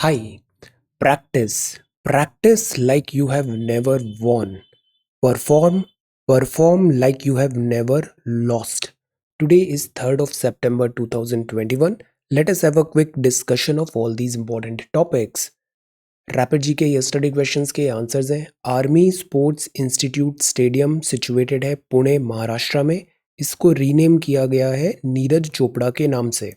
Hi, practice. Practice like you have never won. Perform. Perform like you have never lost. Today is 3rd of September 2021. Let us have a quick discussion of all these important topics. Rapid जी के yesterday questions के answers हैं। Army sports institute stadium situated है पुणे महाराष्ट्र में। इसको rename किया गया है नीरज चोपड़ा के नाम से।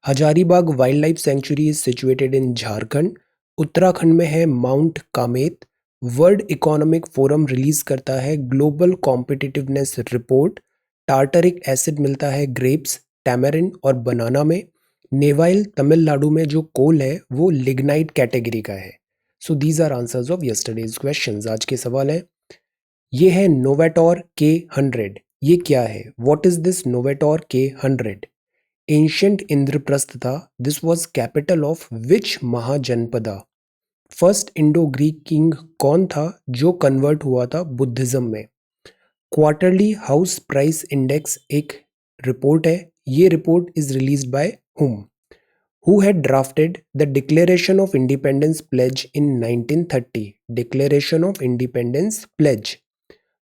Hazaribagh wild life sanctuary is situated in Jharkhand. Uttarakhand में है mount Kamet. World economic forum release करता है global competitiveness report. Tartaric acid मिलता है ग्रेप्स, टैमरिन और बनाना में। नेवाइल तमिलनाडु में जो कोल है वो लिग्नाइट कैटेगरी का है। So these are answers of yesterday's questions. आज के सवाल है, ये है नोवेटोर K100। ये क्या है? What is this Novator K100? Ancient Indraprastha था। This was capital of which mahajanapada? First Indo Greek king कौन था जो कन्वर्ट हुआ था बुद्धिज्म में? क्वार्टरली हाउस प्राइस इंडेक्स एक रिपोर्ट है। ये report is released by whom? Who had drafted the declaration of independence pledge in 1930? Declaration of independence pledge.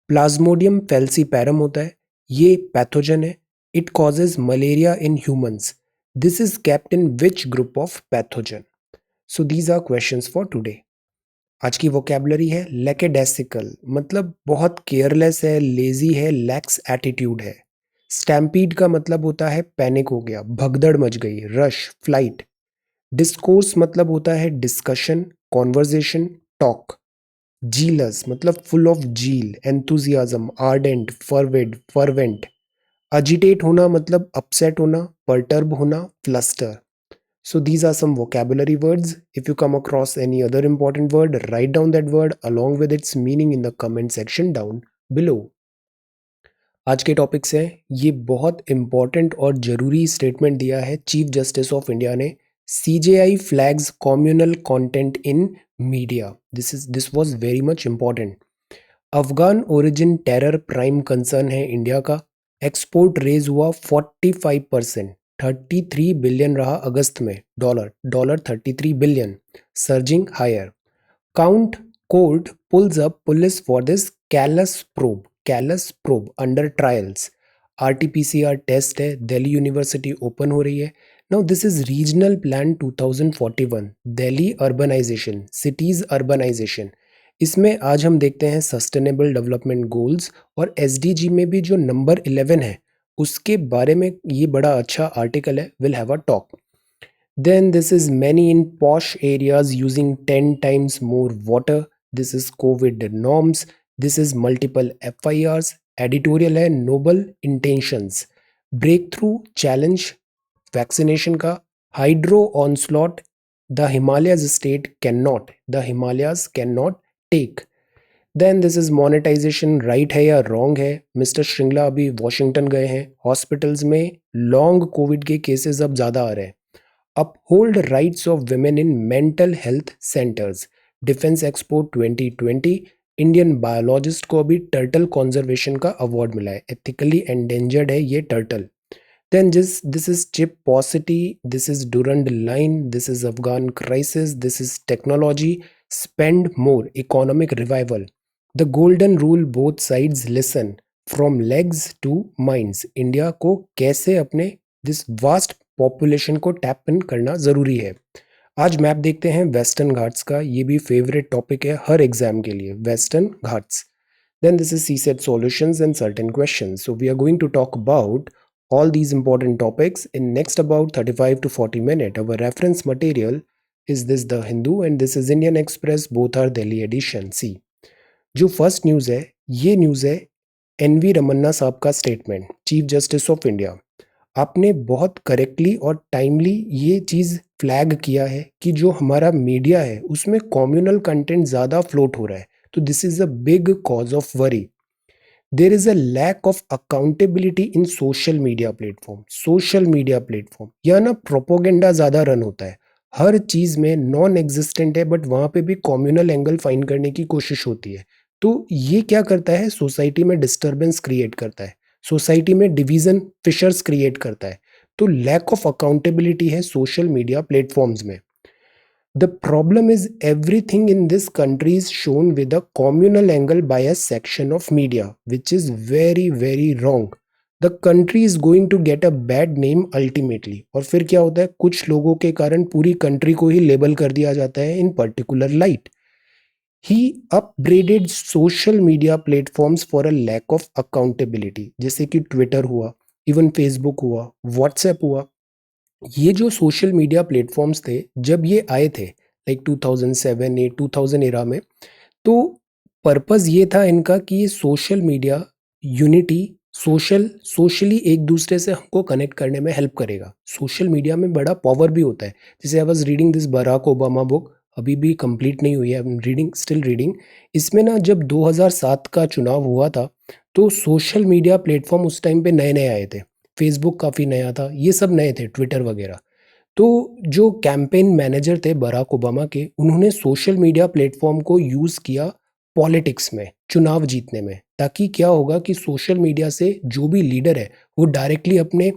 Plasmodium falciparum होता है। ये पैथोजन है। It causes malaria in humans. This is kept in which group of pathogen? So these are questions for today. आज की vocabulary है लेकेडेसिकल, मतलब बहुत careless है, लेजी है, लैक्स एटीट्यूड है। स्टैम्पीड का मतलब होता है पैनिक हो गया, भगदड़ मच गई, रश, फ्लाइट। डिस्कोर्स मतलब होता है डिस्कशन, कॉन्वर्जेशन, टॉक। जीलस मतलब full of zeal, enthusiasm, ardent, fervent. Agitate होना मतलब अपसेट होना, परटर्ब होना, fluster. So these are some vocabulary words. If you come across any other important word, write down that word along with its meaning in the comment section down below. आज के topics हैं, ये बहुत important और ज़रूरी statement दिया है chief justice of India ने। CJI flags communal content in media. This was very much important. Afghan origin terror prime concern है इंडिया का। एक्सपोर्ट रेज हुआ 45%, 33 बिलियन रहा अगस्त में। Dollar 33 billion, surging higher. Count court pulls up police for this callous probe under trials. RT-PCR test है, Delhi university open हो रही है। Now this is regional plan 2041, Delhi urbanisation, cities urbanization. इसमें आज हम देखते हैं सस्टेनेबल डेवलपमेंट गोल्स, और SDG में भी जो नंबर 11 है उसके बारे में ये बड़ा अच्छा आर्टिकल है। Will have a talk. Then this is many in posh areas using 10 times more water. This is COVID norms. This is multiple FIRs. Editorial है noble intentions. Breakthrough challenge vaccination का। Hydro onslaught. The Himalayas cannot take. Then this is monetization, right है या wrong है? Mister Shringla अभी Washington गए हैं। Hospitals में long Covid के केसेस अब ज़्यादा आ रहे हैं। Uphold rights of women in mental health centres. Defence expo 2020। Indian biologist को अभी टर्टल कंजर्वेशन का अवार्ड मिला है। एथिकली एंडेंजर्ड है ये turtle. Then this is chip paucity, this is Durand line, this is Afghan crisis, this is technology, spend more, economic revival. The golden rule, both sides listen, from legs to minds. India को कैसे अपने this vast population को tap in करना ज़रूरी है। आज map देखते हैं वेस्टर्न घाट्स का। ये भी फेवरेट टॉपिक है हर एग्जाम के लिए, western Ghats. Then this is CSET solutions and certain questions. So we are going to talk about all these important topics in next about 35 to 40 minutes. Our reference material is this The Hindu and this is Indian Express. Both are Delhi edition. See, जो first news है, ये news है NV Ramana साहब का statement, chief justice of India. आपने बहुत correctly और timely ये चीज़ फ्लैग किया है कि जो हमारा मीडिया है उसमें कम्युनल कंटेंट ज़्यादा फ्लोट हो रहा है। तो this is a big cause of worry. There is a lack of accountability in social media platform या ना प्रोपोगेंडा ज़्यादा रन होता है। हर चीज़ में नॉन एग्जिस्टेंट है, बट वहाँ पे भी कम्युनल एंगल फाइंड करने की कोशिश होती है। तो ये क्या करता है, सोसाइटी में डिस्टर्बेंस क्रिएट करता है, सोसाइटी में डिवीजन फिशर्स क्रिएट करता है। तो लैक ऑफ अकाउंटेबिलिटी है सोशल मीडिया प्लेटफॉर्म्स में। The problem is everything in this country is shown with a communal angle by a section of media, which is very, very wrong. The country is going to get a bad name ultimately. और फिर क्या होता है, कुछ लोगों के कारण पूरी कंट्री को ही लेबल कर दिया जाता है in particular light. He upgraded social media platforms for a lack of accountability. जैसे कि ट्विटर हुआ, इवन फेसबुक हुआ, व्हाट्सएप हुआ. ये जो सोशल मीडिया प्लेटफॉर्म्स थे, जब ये आए थे लाइक 2007 8 2000 एरा में, तो पर्पस ये था इनका कि ये सोशल मीडिया यूनिटी सोशली एक दूसरे से हमको कनेक्ट करने में हेल्प करेगा. सोशल मीडिया में बड़ा पावर भी होता है. जैसे I was reading this Barack Obama book, अभी भी कंप्लीट नहीं हुई है, I am reading, still reading. इसमें ना जब 2007 का चुनाव हुआ था, तो सोशल मीडिया प्लेटफॉर्म उस टाइम पे नए नए आए थे. फेसबुक काफ़ी नया था, ये सब नए थे, ट्विटर वगैरह. तो जो कैंपेन मैनेजर थे बराक ओबामा के, उन्होंने सोशल मीडिया प्लेटफॉर्म को यूज़ किया पॉलिटिक्स में, चुनाव जीतने में. ताकि क्या होगा कि सोशल मीडिया से जो भी लीडर है वो डायरेक्टली अपने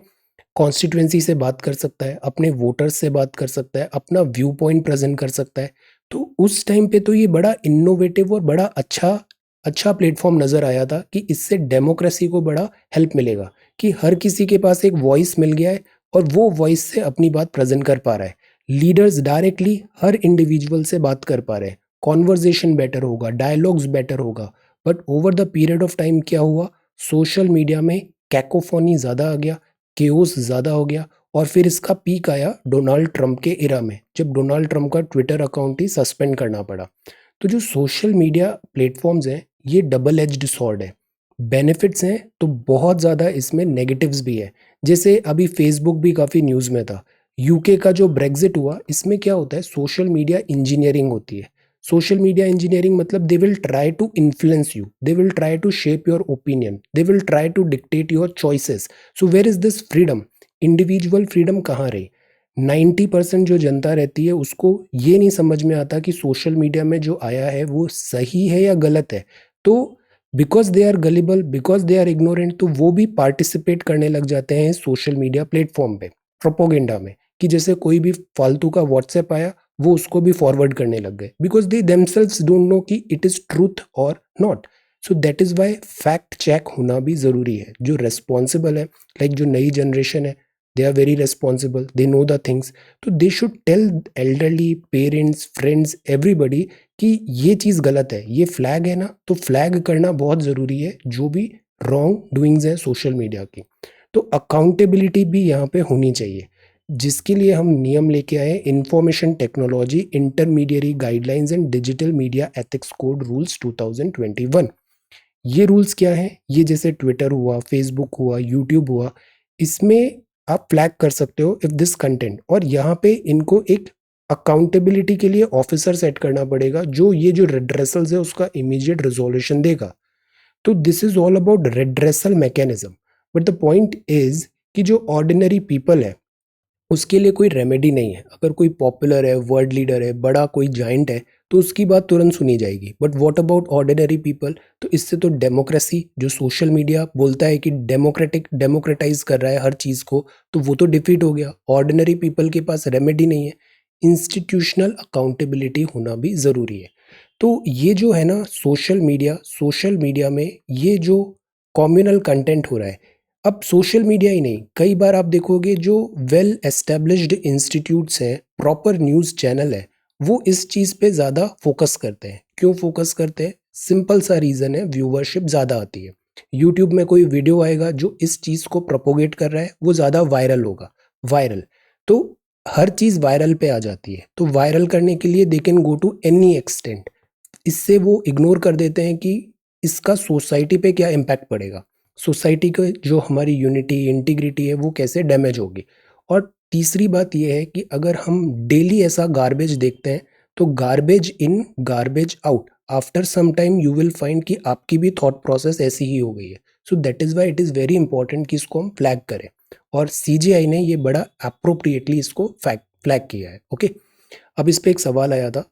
कॉन्स्टिट्यूएंसी से बात कर सकता है, अपने वोटर्स से बात कर सकता है, अपना व्यू पॉइंट प्रेजेंट कर सकता है. तो उस टाइम पे तो ये बड़ा इनोवेटिव और बड़ा अच्छा अच्छा प्लेटफॉर्म नज़र आया था कि इससे डेमोक्रेसी को बड़ा हेल्प मिलेगा, कि हर किसी के पास एक वॉइस मिल गया है और वो वॉइस से अपनी बात प्रेजेंट कर पा रहा है. लीडर्स डायरेक्टली हर इंडिविजुअल से बात कर पा रहे हैं, कॉन्वर्जेशन बेटर होगा, डायलॉग्स बेटर होगा. But over the period of time क्या हुआ, सोशल मीडिया में कैकोफोनी ज़्यादा आ गया, केओस ज़्यादा हो गया. और फिर इसका पीक आया डोनाल्ड ट्रंप के इरा में, जब डोनाल्ड ट्रंप का ट्विटर अकाउंट ही सस्पेंड करना पड़ा. तो जो सोशल मीडिया प्लेटफॉर्म्स हैं, ये डबल एज्ड सॉर्ड है. बेनिफिट्स हैं तो बहुत ज़्यादा, इसमें नेगेटिव्स भी है. जैसे अभी फेसबुक भी काफ़ी न्यूज़ में था. यूके का जो ब्रेग्जिट हुआ, इसमें क्या होता है, सोशल मीडिया इंजीनियरिंग होती है. सोशल मीडिया इंजीनियरिंग मतलब they will try to influence you, they will try to shape your opinion, they will try to dictate your choices. So where is this freedom, individual freedom कहाँ रही. 90% जो जनता रहती है उसको ये नहीं समझ में आता कि सोशल मीडिया में जो आया है वो सही है या गलत है. तो because they are gullible, because they are ignorant, तो वो भी पार्टिसिपेट करने लग जाते हैं सोशल मीडिया प्लेटफॉर्म पे प्रोपोगेंडा में. कि जैसे कोई भी फालतू का व्हाट्सएप आया, वो उसको भी फॉरवर्ड करने लग गए, because they themselves don't know कि इट इज ट्रूथ और not. So that is why fact check होना भी ज़रूरी है. जो रेस्पॉन्सिबल है, लाइक जो नई जनरेशन है, they are very responsible, they know the things. तो they should tell elderly, parents, friends, everybody कि ये चीज़ गलत है, ये फ्लैग है ना, तो फ्लैग करना बहुत ज़रूरी है जो भी रॉन्ग डूइंग्स हैं सोशल मीडिया की. तो अकाउंटेबिलिटी भी यहाँ पे होनी चाहिए, जिसके लिए हम नियम लेके आए, information technology intermediary guidelines and digital media ethics code rules 2021. ये रूल्स क्या हैं, ये जैसे ट्विटर हुआ, फेसबुक हुआ, यूट्यूब हुआ, इसमें आप फ्लैग कर सकते हो इफ दिस कंटेंट, और यहाँ पे इनको एक अकाउंटेबिलिटी के लिए ऑफिसर सेट करना पड़ेगा, जो ये जो रेड्रेसल्स है उसका इमीडिएट रिजोल्यूशन देगा. तो this is all about redressal mechanism. But the point is कि जो ऑर्डिनरी पीपल है उसके लिए कोई रेमेडी नहीं है. अगर कोई पॉपुलर है, वर्ल्ड लीडर है, बड़ा कोई जाइंट है, तो उसकी बात तुरंत सुनी जाएगी. But what about ordinary people. तो इससे तो डेमोक्रेसी, जो सोशल मीडिया बोलता है कि डेमोक्रेटाइज कर रहा है हर चीज़ को, तो वो तो डिफीट हो गया. ऑर्डिनरी पीपल के पास रेमेडी नहीं है. इंस्टीट्यूशनल अकाउंटेबिलिटी होना भी ज़रूरी है. तो ये जो है ना सोशल मीडिया में ये जो कम्युनल कंटेंट हो रहा है, अब सोशल मीडिया ही नहीं, कई बार आप देखोगे जो वेल एस्टेब्लिश्ड इंस्टीट्यूट्स हैं, प्रॉपर न्यूज़ चैनल है, वो इस चीज़ पे ज़्यादा फोकस करते हैं. क्यों फोकस करते हैं, सिंपल सा रीज़न है, व्यूवरशिप ज़्यादा आती है. यूट्यूब में कोई वीडियो आएगा जो इस चीज़ को प्रोपोगेट कर रहा है, वो ज़्यादा वायरल होगा. वायरल, तो हर चीज़ वायरल पे आ जाती है. तो वायरल करने के लिए they can go to any extent. इससे वो इग्नोर कर देते हैं कि इसका सोसाइटी पे क्या इम्पैक्ट पड़ेगा, सोसाइटी के जो हमारी यूनिटी इंटीग्रिटी है वो कैसे डैमेज होगी. और तीसरी बात ये है कि अगर हम डेली ऐसा गार्बेज देखते हैं, तो garbage in garbage out, after some time you will find कि आपकी भी थॉट प्रोसेस ऐसी ही हो गई है. So that is why it is very important कि इसको हम फ्लैग करें. और सीजीआई ने ये बड़ा अप्रोप्रिएटली इसको फ्लैग किया है. ओके, अब इस पे एक सवाल आया था.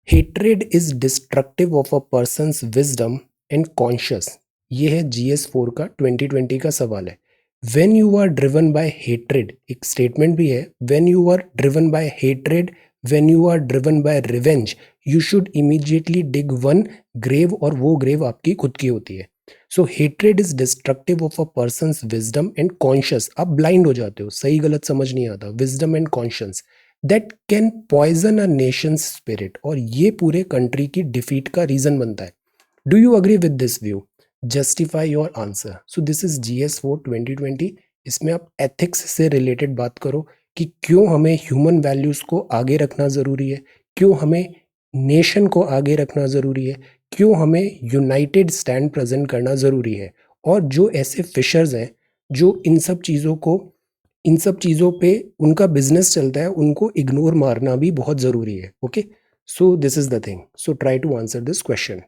Hatred is destructive of a person's wisdom and conscious. ये है GS4 का 2020 का सवाल है. When you are driven by hatred, एक स्टेटमेंट भी है, when you are driven by hatred when you are driven by revenge you should immediately dig one grave, और वो ग्रेव आपकी खुद की होती है. So hatred is destructive of a person's wisdom and conscious. आप ब्लाइंड हो जाते हो, सही गलत समझ नहीं आता. Wisdom and conscious that can poison a nation spirit, और ये पूरे कंट्री की डिफीट का रीजन बनता है. Do you agree with this view? Justify your answer. So this is GS4 2020. इसमें आप एथिक्स से रिलेटेड बात करो कि क्यों हमें ह्यूमन वैल्यूज़ को आगे रखना ज़रूरी है, क्यों हमें नेशन को आगे रखना ज़रूरी है, क्यों हमें यूनाइटेड स्टैंड प्रेजेंट करना ज़रूरी है. और जो ऐसे फिशर्स हैं जो इन सब चीज़ों पे उनका बिजनेस चलता है, उनको इग्नोर मारना भी बहुत ज़रूरी है. Okay, so this is the thing. So try to answer this question.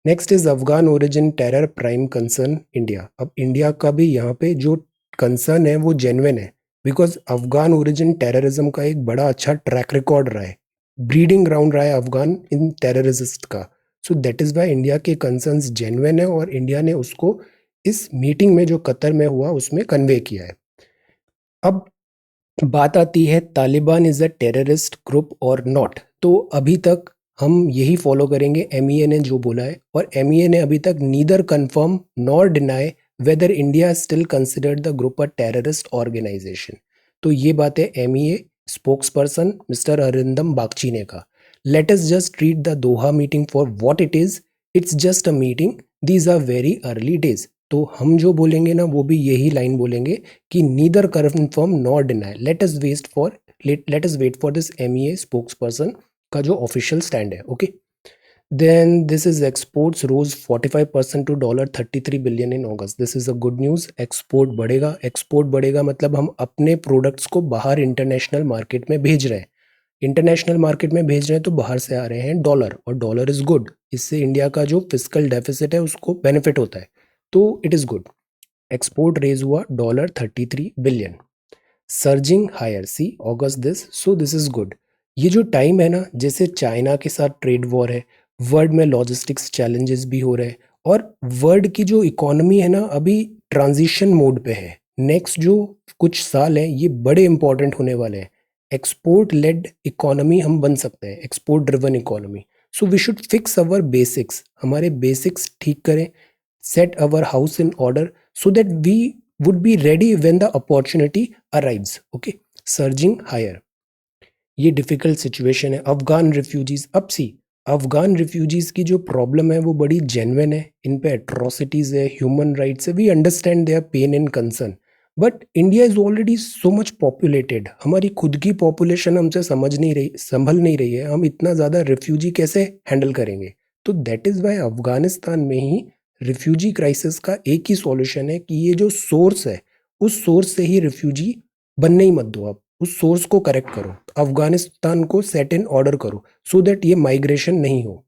Next is Afghan origin terror prime concern India. अब इंडिया का भी यहाँ पे जो कंसर्न है वो जेन्युइन है, बिकॉज अफगान ओरिजिन टेररिज्म का एक बड़ा अच्छा ट्रैक रिकॉर्ड रहा है, ब्रीडिंग ग्राउंड रहा है अफगान इन टेररिस्ट का. सो दैट इज वाई इंडिया के कंसर्न्स जेन्युइन है, और इंडिया ने उसको इस मीटिंग में जो कतर में हुआ उसमें कन्वे किया है. अब बात आती है Taliban is a terrorist group और नॉट. तो अभी तक हम यही फॉलो करेंगे MEA ने जो बोला है, और MEA ने अभी तक neither confirm nor deny whether India still considered the group a terrorist organization. तो ये बात है MEA spokesperson Mr Arindam Bagchi ने कहा. Let us just treat the Doha meeting for what it is. It's just a meeting, these are very early days. तो हम जो बोलेंगे ना वो भी यही लाइन बोलेंगे कि neither confirm nor deny. Let us wait for this MEA spokesperson का जो ऑफिशियल स्टैंड है. Okay, then this is exports rose 45% to $33 billion in August. This is a good news. Export बढ़ेगा मतलब हम अपने products को बाहर international market में भेज रहे हैं. इंटरनेशनल मार्केट में भेज रहे हैं तो बाहर से आ रहे हैं डॉलर, और डॉलर इज गुड. इससे इंडिया का जो फिजिकल डेफिसिट है उसको बेनिफिट होता है, तो it is good. Export rise हुआ $33 billion. Surging higher see August this, so this is good. ये जो टाइम है ना, जैसे चाइना के साथ ट्रेड वॉर है, वर्ल्ड में लॉजिस्टिक्स चैलेंजेस भी हो रहे हैं, और वर्ल्ड की जो इकोनॉमी है ना अभी ट्रांजिशन मोड पे है. नेक्स्ट जो कुछ साल हैं ये बड़े इंपॉर्टेंट होने वाले हैं. एक्सपोर्ट लेड इकोनॉमी हम बन सकते हैं, export driven economy. So we should fix our basics, हमारे बेसिक्स ठीक करें, set our house in order so that we would be ready when the opportunity arrives. Okay, surging higher. ये difficult situation है. Afghan refugees, अब सी Afghan refugees की जो problem है वो बड़ी जेन्युइन है. इन पे एट्रोसिटीज है, ह्यूमन राइट्स है. We understand their pain and concern, but India is already so much populated. हमारी खुद की पॉपुलेशन हमसे संभल नहीं रही है. हम इतना ज़्यादा रिफ्यूजी कैसे हैंडल करेंगे? तो दैट इज़ वाई अफगानिस्तान में ही रिफ्यूजी क्राइसिस का एक ही सॉल्यूशन है कि ये जो सोर्स है उस सोर्स से ही रिफ्यूजी बनने ही मत दो. आप उस सोर्स को करेक्ट करो, अफगानिस्तान को सेट इन ऑर्डर करो, सो दैट ये माइग्रेशन नहीं हो.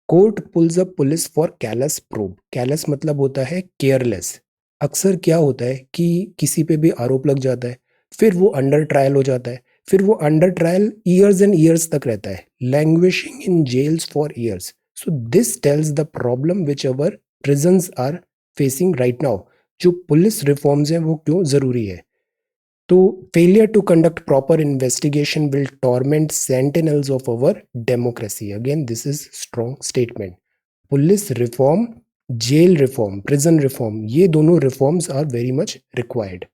Court pulls up police for callous probe. Callous मतलब होता है केयरलेस. अक्सर क्या होता है कि किसी पे भी आरोप लग जाता है, फिर वो अंडर ट्रायल हो जाता है, फिर वो under trial years and years तक रहता है, languishing in jails for years. So this tells the problem which our prisons are facing right now. जो पुलिस रिफॉर्म्स हैं वो क्यों ज़रूरी है? तो failure to conduct proper investigation will torment sentinels of our democracy. Again, this is strong statement. Police reform, jail reform, prison reform, ये दोनों reforms are very much required.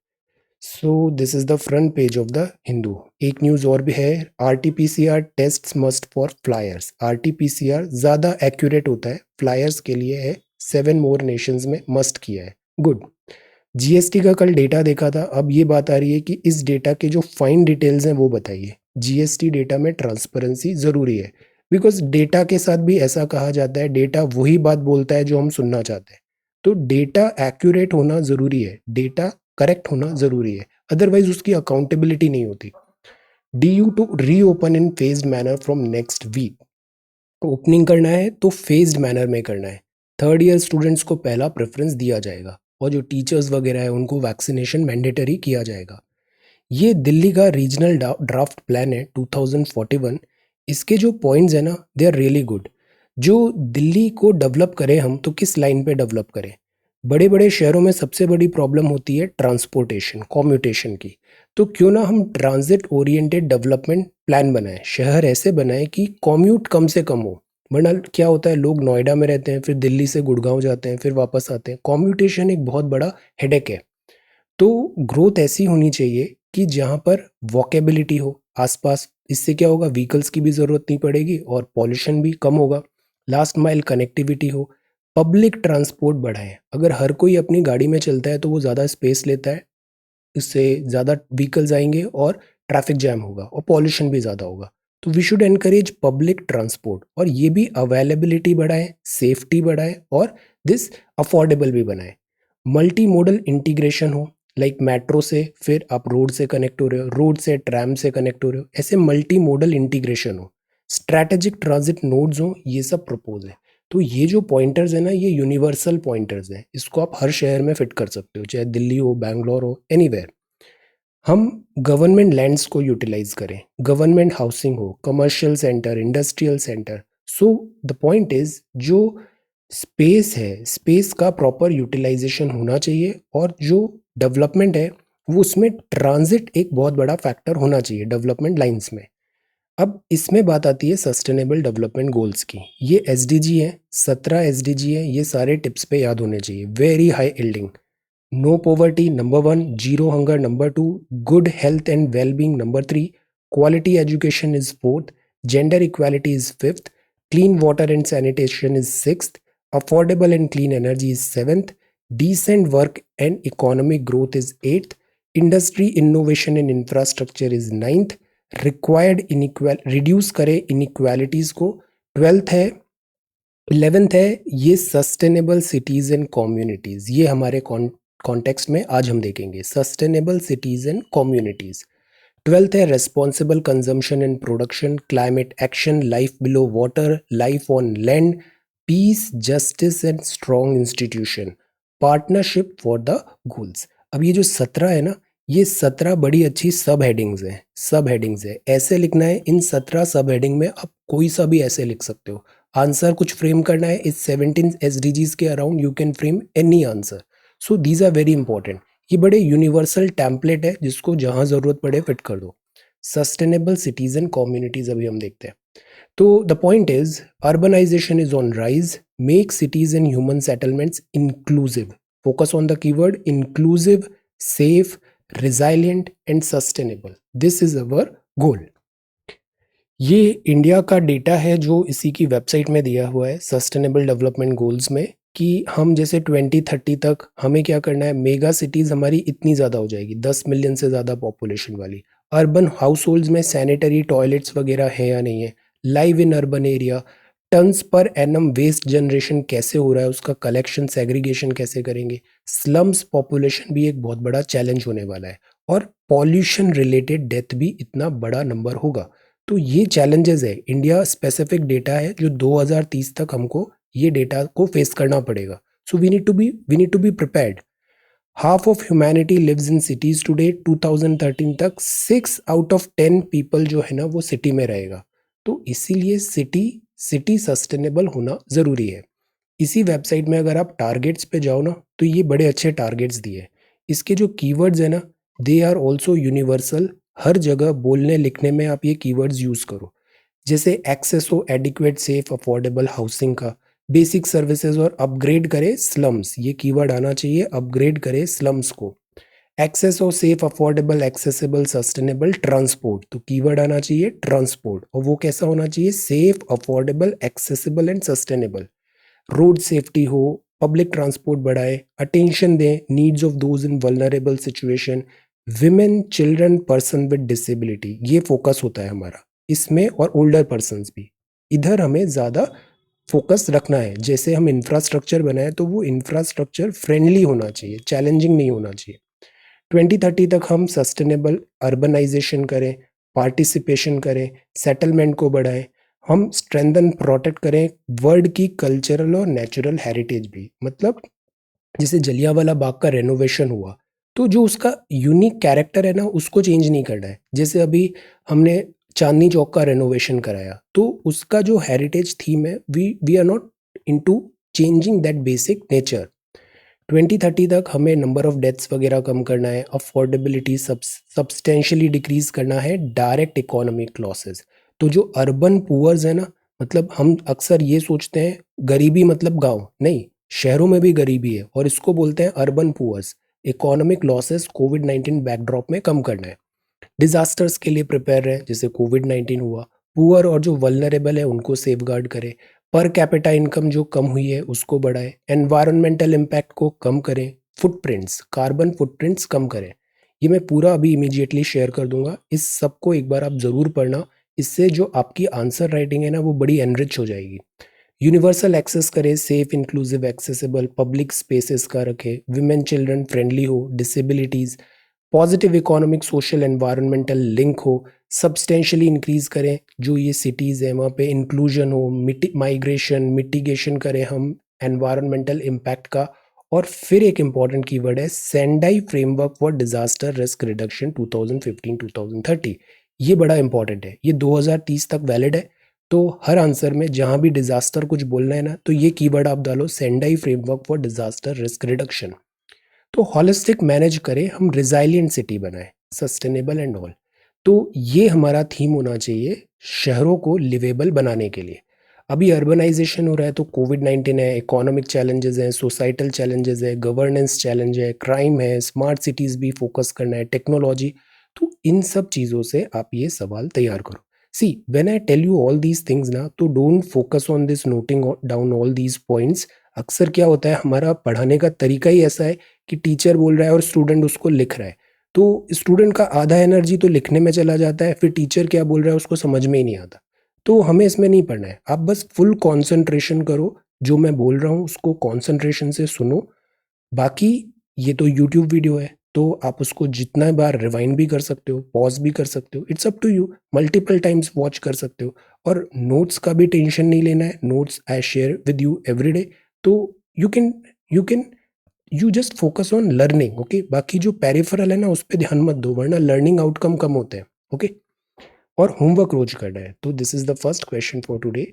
So this is the front page of the Hindu. एक news और भी है, RT-PCR tests must for flyers. RT-PCR ज़्यादा accurate होता है, flyers के लिए है, 7 more nations में must किया है. Good. GST का कल डेटा देखा था. अब ये बात आ रही है कि इस डेटा के जो फाइन डिटेल्स हैं वो बताइए. GST डेटा में ट्रांसपेरेंसी ज़रूरी है, बिकॉज डेटा के साथ भी ऐसा कहा जाता है डेटा वही बात बोलता है जो हम सुनना चाहते हैं. तो डेटा एक्यूरेट होना ज़रूरी है, डेटा करेक्ट होना ज़रूरी है, अदरवाइज उसकी अकाउंटेबिलिटी नहीं होती. DU to reopen in phased manner from next week. Opening करना है तो फेज्ड मैनर में करना है. थर्ड ईयर स्टूडेंट्स को पहला प्रेफरेंस दिया जाएगा, और जो टीचर्स वगैरह है उनको वैक्सीनेशन मैंडेटरी किया जाएगा. ये दिल्ली का रीजनल ड्राफ्ट प्लान है 2041. इसके जो पॉइंट्स हैं ना दे आर रियली गुड. जो दिल्ली को डेवलप करें हम तो किस लाइन पे डेवलप करें? बड़े बड़े शहरों में सबसे बड़ी प्रॉब्लम होती है ट्रांसपोर्टेशन, कॉम्यूटेशन की। तो क्यों ना हम ट्रांजिट ओरिएंटेड डेवलपमेंट प्लान बनाएं, शहर ऐसे बनाएं कि कॉम्यूट कम से कम हो। वरना क्या होता है, लोग नोएडा में रहते हैं, फिर दिल्ली से गुड़गांव जाते हैं, फिर वापस आते हैं। कॉम्यूटेशन एक बहुत बड़ा हेडेक है। तो ग्रोथ ऐसी होनी चाहिए कि जहाँ पर वॉकेबिलिटी हो आसपास। इससे क्या होगा, व्हीकल्स की भी ज़रूरत नहीं पड़ेगी और पॉल्यूशन भी कम होगा। लास्ट माइल कनेक्टिविटी हो, पब्लिक ट्रांसपोर्ट बढ़ाएं। अगर हर कोई अपनी गाड़ी में चलता है तो वो ज़्यादा स्पेस लेता है, इससे ज़्यादा व्हीकल्स आएंगे और ट्रैफिक जैम होगा और पॉल्यूशन भी ज़्यादा होगा। तो we should encourage public transport, और ये भी अवेलेबिलिटी बढ़ाए, सेफ्टी बढ़ाए और दिस अफोर्डेबल भी बनाए। मल्टी मोडल इंटीग्रेशन हो, लाइक मेट्रो से फिर आप रोड से कनेक्ट हो रहे हो, रोड से ट्रैम से कनेक्ट हो रहे हो, ऐसे मल्टी मोडल इंटीग्रेशन हो। स्ट्रैटेजिक ट्रांजिट नोड्स हो, ये सब प्रपोज है। तो ये जो पॉइंटर्स है ना, ये यूनिवर्सल पॉइंटर्स हैं, इसको आप हर शहर में फिट कर सकते हो, चाहे दिल्ली हो, बैंगलोर हो, एनीवेयर। हम गवर्नमेंट लैंड्स को यूटिलाइज करें, गवर्नमेंट हाउसिंग हो, commercial centre, industrial centre. So the point is, जो स्पेस है, स्पेस का प्रॉपर यूटिलाइजेशन होना चाहिए, और जो डेवलपमेंट है वो उसमें ट्रांजिट एक बहुत बड़ा फैक्टर होना चाहिए डेवलपमेंट लाइंस में। अब इसमें बात आती है सस्टेनेबल डेवलपमेंट गोल्स की। ये एसडीजी है, 17 एसडीजी है, ये सारे टिप्स पे याद होने चाहिए। Very high yielding, no poverty number 1, zero hunger number 2, good health and wellbeing number 3, quality education is 4th, gender equality is 5th, clean water and sanitation is 6th, affordable and clean energy is 7th, decent work and economic growth is 8th, industry innovation and infrastructure is 9th, required inequal reduce करें inequalities को 12th है। 11th है ये sustainable cities and communities, ये हमारे context में आज हम देखेंगे sustainable cities and communities. 12th है responsible consumption and production, climate action, life below water, life on land, peace, justice and strong institution, partnership for the goals. अब ये जो 17 है ना, ये 17 बड़ी अच्छी सब हेडिंग्स हैं, सब हेडिंग्स है। ऐसे लिखना है, इन 17 सब हेडिंग में आप कोई सा भी ऐसे लिख सकते हो। आंसर कुछ फ्रेम करना है, इस 17 एसडीजीज के around you can frame any answer. So these are very important. ये बड़े यूनिवर्सल टेम्पलेट है, जिसको जहां जरूरत पड़े फिट कर दो। सस्टेनेबल सिटीज एंड कम्युनिटीज अभी हम देखते हैं। तो the point is, urbanization is on rise, make cities and human settlements inclusive, focus on the keyword inclusive, safe, resilient and sustainable. This is our goal. ये India का data है जो इसी की वेबसाइट में दिया हुआ है सस्टेनेबल डेवलपमेंट गोल्स में, कि हम जैसे 2030 तक हमें क्या करना है, मेगा सिटीज़ हमारी इतनी ज़्यादा हो जाएगी, 10 मिलियन से ज़्यादा पॉपुलेशन वाली। अर्बन हाउस होल्ड्स में सैनिटरी टॉयलेट्स वगैरह है या नहीं है, live in urban area, tons per annum waste generation कैसे हो रहा है, उसका कलेक्शन सेग्रीगेशन कैसे करेंगे। स्लम्स पॉपुलेशन भी एक बहुत बड़ा चैलेंज होने वाला है, और पॉल्यूशन रिलेटेड डेथ भी इतना बड़ा नंबर होगा। तो ये चैलेंजेस है, इंडिया स्पेसिफिक डेटा है जो 2030 तक हमको ये डेटा को फेस करना पड़ेगा। So we need to be prepared. Half of humanity lives in cities today, 2013 तक 6 आउट ऑफ 10 पीपल जो है ना वो सिटी में रहेगा। तो इसीलिए सिटी सिटी सस्टेनेबल होना ज़रूरी है। इसी वेबसाइट में अगर आप टारगेट्स पे जाओ ना, तो ये बड़े अच्छे टारगेट्स दिए हैं। इसके जो कीवर्ड्स है ना, दे आर ऑल्सो यूनिवर्सल। हर जगह बोलने लिखने में आप ये कीवर्ड्स यूज़ करो। जैसे एक्सेस हो एडिक्वेट सेफ अफोर्डेबल हाउसिंग का, बेसिक सर्विसेज और अपग्रेड करे स्लम्स, ये कीवर्ड आना चाहिए, अपग्रेड करे स्लम्स को। एक्सेस हो safe affordable accessible sustainable transport, तो कीवर्ड आना चाहिए ट्रांसपोर्ट, और वो कैसा होना चाहिए, safe affordable accessible and sustainable. Road safety हो, पब्लिक ट्रांसपोर्ट बढ़ाए, अटेंशन दें needs of those in vulnerable situation, women, children, person with disability, ये फोकस होता है हमारा इसमें, और ओल्डर पर्सन्स भी। इधर हमें ज़्यादा फोकस रखना है। जैसे हम इंफ्रास्ट्रक्चर बनाए तो वो इंफ्रास्ट्रक्चर फ्रेंडली होना चाहिए, चैलेंजिंग नहीं होना चाहिए। 2030 तक हम सस्टेनेबल अर्बनाइजेशन करें, पार्टिसिपेशन करें, सेटलमेंट को बढ़ाएं, हम स्ट्रेंथन प्रोटेक्ट करें वर्ल्ड की कल्चरल और नेचुरल हेरिटेज भी। मतलब जैसे जलियांवाला बाग का रेनोवेशन हुआ, तो जो उसका यूनिक कैरेक्टर है ना, उसको चेंज नहीं करना है। जैसे अभी हमने चांदनी चौक का रेनोवेशन कराया, तो उसका जो हेरिटेज थीम है, we are not into changing that basic nature. 2030 तक हमें नंबर ऑफ डेथ्स वगैरह कम करना है, अफोर्डेबिलिटी सब्सटेंशियली डिक्रीज करना है, डायरेक्ट इकोनॉमिक लॉसेस। तो जो अर्बन पुअर्स है ना, मतलब हम अक्सर ये सोचते हैं गरीबी मतलब गांव नहीं, शहरों में भी गरीबी है और इसको बोलते हैं अर्बन पुअर्स। इकोनॉमिक लॉसेस कोविड-19 बैकड्रॉप में कम करना है। डिजास्टर्स के लिए प्रिपेयर रहें, जैसे कोविड-19 हुआ। पुअर और जो वल्नरेबल है उनको सेफगार्ड करें। पर कैपिटा इनकम जो कम हुई है उसको बढ़ाएं। एनवायरमेंटल इम्पैक्ट को कम करें। फुटप्रिंट्स, कार्बन फुटप्रिंट्स कम करें। ये मैं पूरा अभी इमीडिएटली शेयर कर दूंगा, इस सब को एक बार आप ज़रूर पढ़ना। इससे जो आपकी आंसर राइटिंग है ना वो बड़ी एनरिच हो जाएगी। यूनिवर्सल एक्सेस करें, safe inclusive accessible public spaces का रखें, विमेन चिल्ड्रन फ्रेंडली हो, disabilities, positive economic social environmental link हो, सब्सटेंशियली इंक्रीज करें। जो ये सिटीज़ हैं वहाँ पे इंक्लूजन हो, माइग्रेशन मिटिगेशन करें हम एनवायरमेंटल इम्पैक्ट का। और फिर एक इम्पॉर्टेंट कीवर्ड है Sendai framework for disaster risk reduction 2015-2030। ये बड़ा इंपॉर्टेंट है, ये 2030 तक वैलिड है। तो हर आंसर में जहाँ भी डिजास्टर कुछ बोलना है ना तो ये कीवर्ड आप डालो, Sendai framework for disaster risk reduction. तो हॉलिस्टिक मैनेज करें, हम रिजाइलियंट सिटी बनाएं, सस्टेनेबल एंड ऑल। तो ये हमारा थीम होना चाहिए शहरों को लिवेबल बनाने के लिए। अभी अर्बनाइजेशन हो रहा है तो कोविड-19 है, इकोनॉमिक चैलेंजेस हैं, सोसाइटल चैलेंजेस है, गवर्नेंस चैलेंज है, क्राइम है, स्मार्ट सिटीज़ भी फोकस करना है, टेक्नोलॉजी। तो इन सब चीज़ों से आप ये सवाल तैयार करो। See when I tell you all these things ना, तो don't focus on this noting down all these points. अक्सर क्या होता है, हमारा पढ़ाने का तरीका ही ऐसा है कि टीचर बोल रहा है और स्टूडेंट उसको लिख रहा है। तो स्टूडेंट का आधा एनर्जी तो लिखने में चला जाता है, फिर टीचर क्या बोल रहा है उसको समझ में ही नहीं आता। तो हमें इसमें नहीं पढ़ना है, आप बस फुल कंसंट्रेशन करो, जो मैं बोल रहा हूँ उसको कंसंट्रेशन से सुनो। बाकी ये तो यूट्यूब वीडियो है, तो आप उसको जितना बार रिवाइंड भी कर सकते हो, पॉज भी कर सकते हो, it's up to you, multiple times watch कर सकते हो। और नोट्स का भी टेंशन नहीं लेना है, notes I share with you every day. तो you can you just focus on learning, okay. बाकी जो पेरिफेरल है ना उस पर ध्यान मत दो, वरना लर्निंग आउटकम कम होते हैं, ओके। और होमवर्क रोज करना है। तो this is the first question for today.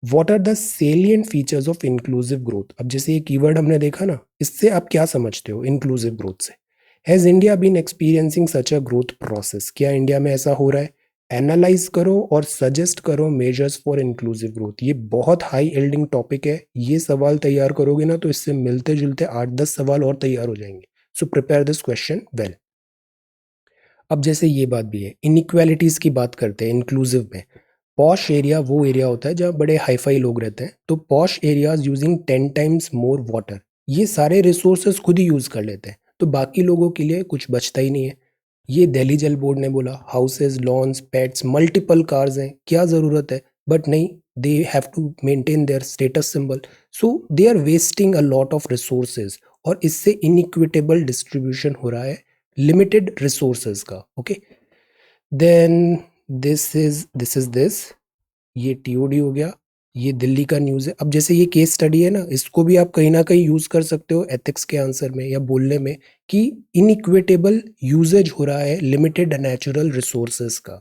What are the salient features of inclusive growth. अब जैसे ये कीवर्ड हमने देखा ना, इससे आप क्या समझते हो इंक्लूसिव ग्रोथ से। Has India been experiencing such a growth process, क्या इंडिया में ऐसा हो रहा है। एनालाइज करो और सजेस्ट करो मेजर्स फॉर इंक्लूसिव ग्रोथ। ये बहुत हाई एल्डिंग टॉपिक है, ये सवाल तैयार करोगे ना तो इससे मिलते जुलते 8-10 सवाल और तैयार हो जाएंगे। So prepare this question well. अब जैसे ये बात भी है, इनइक्वालिटीज की बात करते हैं इंक्लूसिव में। पॉश एरिया वो एरिया होता है जहाँ बड़े हाईफाई लोग रहते हैं, तो posh areas using 10 times more water. ये सारे रिसोर्सेज खुद ही यूज कर लेते हैं, तो बाकी लोगों के लिए कुछ बचता ही नहीं है। ये दिल्ली जल बोर्ड ने बोला, houses, lawns, pets, multiple cars हैं, क्या ज़रूरत है। बट नहीं, they have to maintain their status symbol, so they are wasting a lot of resources. और इससे इनइक्विटेबल डिस्ट्रीब्यूशन हो रहा है लिमिटेड रिसोर्सेज का, ओके। देन दिस ये टीओडी हो गया, ये दिल्ली का न्यूज़ है। अब जैसे ये केस स्टडी है ना, इसको भी आप कहीं ना कहीं यूज कर सकते हो एथिक्स के आंसर में या बोलने में, कि इनइक्विटेबल यूजेज हो रहा है लिमिटेड नेचुरल रिसोर्सेज का।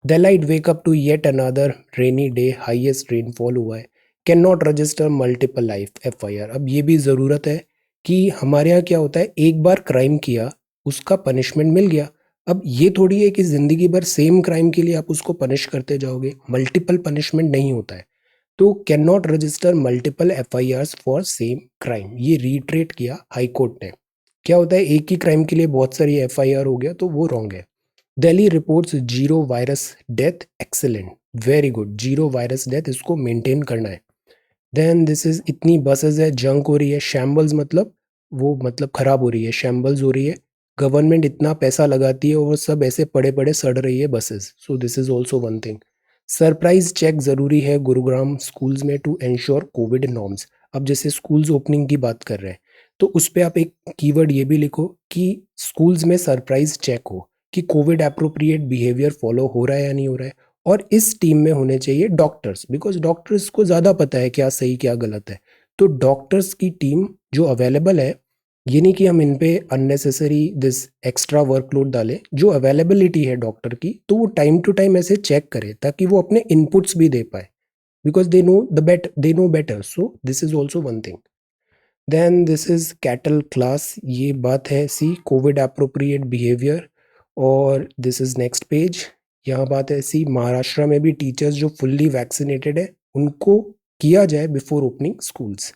Delight wake up to yet another rainy day, highest rainfall हुआ है, can not register multiple life FIR। अब ये भी ज़रूरत है कि हमारे यहाँ क्या होता है, एक बार क्राइम किया उसका पनिशमेंट मिल गया। अब ये थोड़ी है कि ज़िंदगी भर सेम क्राइम के लिए आप उसको पनिश करते जाओगे, मल्टीपल पनिशमेंट नहीं होता है। तो can not register multiple FIRs for same crime, ये रीट्रेट किया हाई कोर्ट ने। क्या होता है, एक ही क्राइम के लिए बहुत सारी FIR हो गया तो वो रॉन्ग है। Delhi reports zero virus death, excellent, very good, zero virus death इसको मेंटेन करना है। देन दिस इज, इतनी बसेस है, जंक हो रही है, शैम्बल्स मतलब वो मतलब खराब हो रही है, शैम्बल्स हो रही है। गवर्नमेंट इतना पैसा लगाती है और सब ऐसे पड़े पड़े सड़ रही है buses, so this is also one thing. Surprise check जरूरी है गुरुग्राम स्कूल्स में टू एंश्योर कोविड नॉर्म्स। अब जैसे स्कूल्स ओपनिंग की बात कर रहे हैं तो उस पर आप एक कीवर्ड ये भी लिखो कि स्कूल्स में सरप्राइज चेक हो, कि कोविड अप्रोप्रिएट बिहेवियर फॉलो हो रहा है या नहीं हो रहा है। और इस टीम में होने चाहिए डॉक्टर्स, बिकॉज डॉक्टर्स को ज़्यादा पता है क्या सही क्या गलत है। तो डॉक्टर्स की टीम जो अवेलेबल है, ये नहीं कि हम इन पे अननेसेसरी दिस एक्स्ट्रा वर्कलोड डालें, जो अवेलेबिलिटी है डॉक्टर की तो वो टाइम टू टाइम ऐसे चेक करे ताकि वो अपने इनपुट्स भी दे पाए, because they know better, so this is also one thing. Then this is cattle class, ये बात है सी कोविड अप्रोप्रिएट बिहेवियर। और दिस इज नेक्स्ट पेज, यहाँ बात है सी महाराष्ट्र में भी टीचर्स जो फुल्ली वैक्सीनेटेड है उनको किया जाए before opening schools.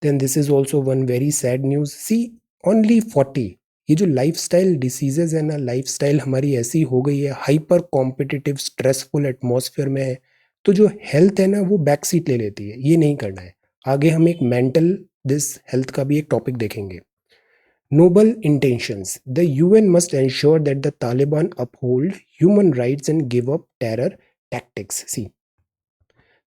Then this is also one very sad news, see only 40। ये जो लाइफस्टाइल डिसीजेज है ना, लाइफस्टाइल हमारी ऐसी हो गई है, हाइपर कॉम्पिटिटिव स्ट्रेसफुल एटमॉस्फेयर में है, तो जो हेल्थ है ना वो बैक सीट ले लेती है, ये नहीं करना है। आगे हम एक मेंटल दिस हेल्थ का भी एक टॉपिक देखेंगे। Noble intentions, the UN must ensure that the Taliban uphold human rights and give up terror tactics. See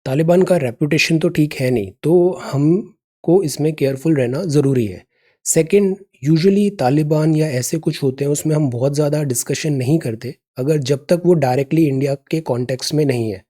Taliban का रेपुटेशन तो ठीक है नहीं, तो हमको इसमें केयरफुल रहना ज़रूरी है। सेकंड, यूजुअली तालिबान या ऐसे कुछ होते हैं उसमें हम बहुत ज़्यादा डिस्कशन नहीं करते अगर जब तक वो डायरेक्टली इंडिया के कॉन्टेक्स्ट में नहीं है।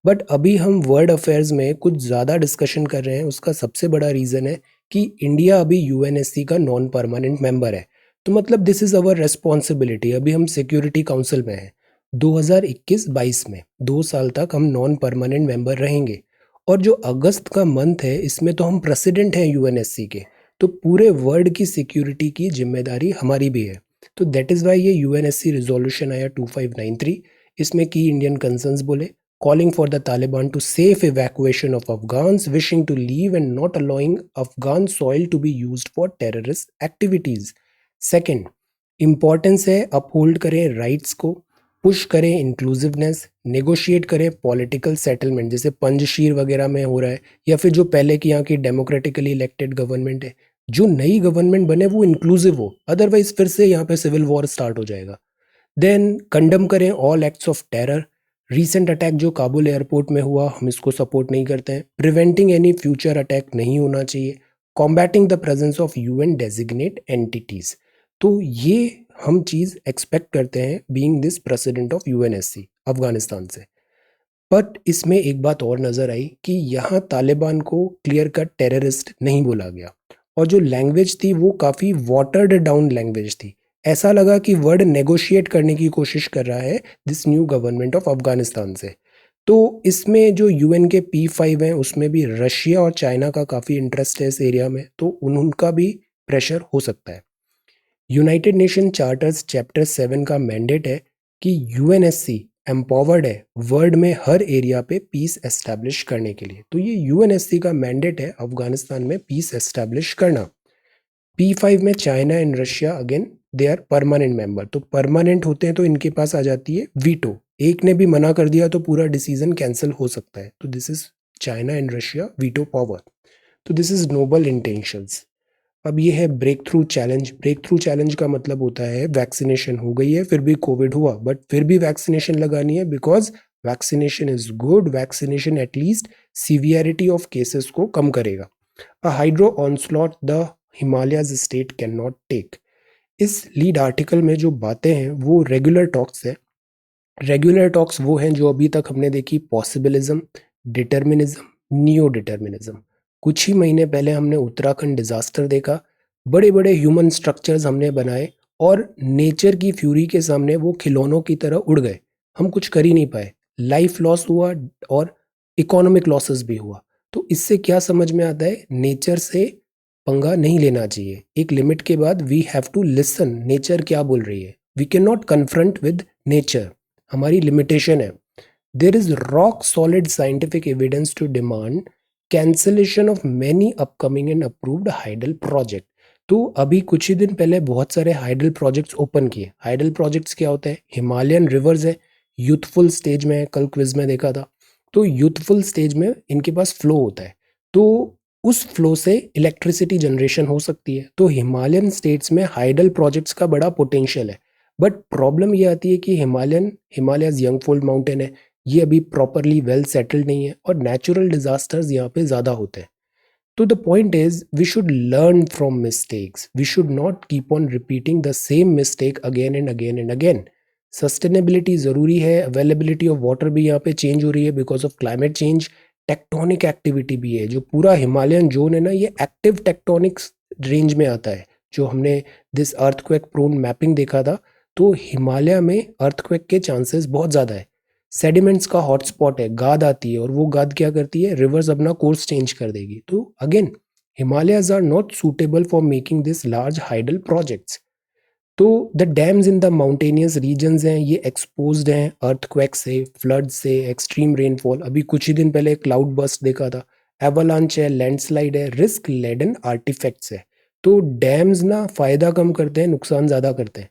बट अभी हम वर्ल्ड अफेयर्स में कुछ ज़्यादा डिस्कशन कर रहे हैं, उसका सबसे बड़ा रीज़न है कि इंडिया अभी यूएनएससी का नॉन परमानेंट मेंबर है। तो मतलब दिस इज़ अवर रेस्पॉन्सिबिलिटी, अभी हम सिक्योरिटी काउंसिल में हैं। 2021-22 में 2 साल तक हम नॉन परमानेंट मेंबर रहेंगे। और जो अगस्त का मंथ है इसमें तो हम प्रेसिडेंट हैं यूएनएससी के, तो पूरे वर्ल्ड की सिक्योरिटी की जिम्मेदारी हमारी भी है। तो दैट इज़ वाई ये यूएनएससी रिजोल्यूशन आया 2593। इसमें की इंडियन कंसर्न्स बोले, calling for the Taliban to safe evacuation of Afghans wishing to leave and not allowing Afghan soil to be used for terrorist activities. Second, importance है uphold करें rights को, push करें inclusiveness, negotiate करें political settlement जैसे पंजशीर वगैरह में हो रहा है, या फिर जो पहले की यहाँ की डेमोक्रेटिकली इलेक्टेड गवर्नमेंट है, जो नई गवर्नमेंट बने वो इंक्लूसिव हो, अदरवाइज फिर से यहाँ पे सिविल वॉर स्टार्ट हो जाएगा। देन कंडम करें all acts of terror. Recent attack जो काबुल एयरपोर्ट में हुआ हम इसको सपोर्ट नहीं करते हैं। प्रिवेंटिंग एनी फ्यूचर अटैक नहीं होना चाहिए। Combating the presence of UN designate entities, तो ये हम चीज़ एक्सपेक्ट करते हैं being this president of UNSC Afghanistan से। बट इसमें एक बात और नज़र आई कि यहाँ तालिबान को क्लियर कट टेररिस्ट नहीं बोला गया, और जो लैंग्वेज थी वो काफ़ी वाटर्ड डाउन लैंग्वेज थी। ऐसा लगा कि वर्ड नेगोशिएट करने की कोशिश कर रहा है this new government of Afghanistan से। तो इसमें जो यूएन के P5 हैं उसमें भी रशिया और चाइना का काफ़ी इंटरेस्ट है इस एरिया में, तो उनका भी प्रेशर हो सकता है। यूनाइटेड नेशन चार्टर्स चैप्टर 7 का मैंडेट है कि यूएनएससी एम्पावर्ड है वर्ल्ड में हर एरिया पे पीस एस्टैब्लिश करने के लिए। तो ये यूएनएससी का मैंडेट है अफगानिस्तान में पीस एस्टैब्लिश करना। P5 में China and Russia again they are permanent member, तो परमानेंट होते हैं तो इनके पास आ जाती है वीटो। एक ने भी मना कर दिया तो पूरा डिसीजन कैंसिल हो सकता है। तो this is China and Russia veto power. तो दिस इज नोबल इंटेंशंस। अब ये है breakthrough challenge. Breakthrough challenge का मतलब होता है वैक्सीनेशन हो गई है फिर भी कोविड हुआ, बट फिर भी वैक्सीनेशन लगानी है because vaccination is good. Vaccination at least severity of cases को कम करेगा। A hydro onslaught the Himalayas state can not take. इस लीड आर्टिकल में जो बातें हैं वो रेगुलर टॉक्स है। रेगुलर टॉक्स वो हैं जो अभी तक हमने देखी, पॉसिबिलिज्म, डिटर्मिनिज्म, नियो डिटर्मिनिज्म। कुछ ही महीने पहले हमने उत्तराखंड डिजास्टर देखा, बड़े बड़े ह्यूमन स्ट्रक्चर्स हमने बनाए और नेचर की फ्यूरी के सामने वो खिलौनों की तरह उड़ गए, हम कुछ कर ही नहीं पाए। लाइफ लॉस हुआ और इकोनॉमिक लॉसेस भी हुआ। तो इससे क्या समझ में आता है, नेचर से पंगा नहीं लेना चाहिए। एक लिमिट के बाद we have to listen nature क्या बोल रही है। We can not confront with nature, हमारी लिमिटेशन है। There is rock solid scientific evidence to demand cancellation of many upcoming and approved hydel project. तो अभी कुछ ही दिन पहले बहुत सारे हाइडल प्रोजेक्ट्स ओपन किए। हाइडल प्रोजेक्ट्स क्या होते हैं, हिमालयन रिवर्स है, यूथफुल स्टेज में है, कल क्विज में देखा था। तो यूथफुल स्टेज में इनके पास फ्लो होता है, तो उस फ्लो से इलेक्ट्रिसिटी जनरेशन हो सकती है। तो हिमालयन स्टेट्स में हाइडल प्रोजेक्ट्स का बड़ा पोटेंशियल है। बट प्रॉब्लम ये आती है कि हिमालयाज यंग फोल्ड माउंटेन है, ये अभी प्रॉपरली वेल सेटल्ड नहीं है और नेचुरल डिजास्टर्स यहाँ पे ज़्यादा होते हैं। तो the point is we should learn from mistakes, we should not keep on repeating the same mistake again and again and again. Sustainability ज़रूरी है, अवेलेबिलिटी ऑफ वाटर भी यहाँ पे चेंज हो रही है because of climate change. Tectonic activity भी है, जो पूरा हिमालयन जोन है ना ये एक्टिव टेक्टोनिक्स रेंज में आता है। जो हमने दिस अर्थक्वेक प्रोन मैपिंग देखा था, तो हिमालय में अर्थक्वेक के चांसेस बहुत ज़्यादा है। सेडिमेंट्स का हॉटस्पॉट है, गाद आती है और वो गाद क्या करती है, रिवर्स अपना कोर्स चेंज कर देगी। तो again Himalayas are not suitable for making this large hydel projects. तो the dams in the mountainous regions हैं, ये एक्सपोज्ड हैं अर्थक्वेक से, फ्लड से, एक्सट्रीम रेनफॉल। अभी कुछ ही दिन पहले क्लाउड बस्ट देखा था, एवलांच है, लैंडस्लाइड है, रिस्क लेडन आर्टिफैक्ट्स है। तो डैम्स ना फायदा कम करते हैं, नुकसान ज़्यादा करते हैं।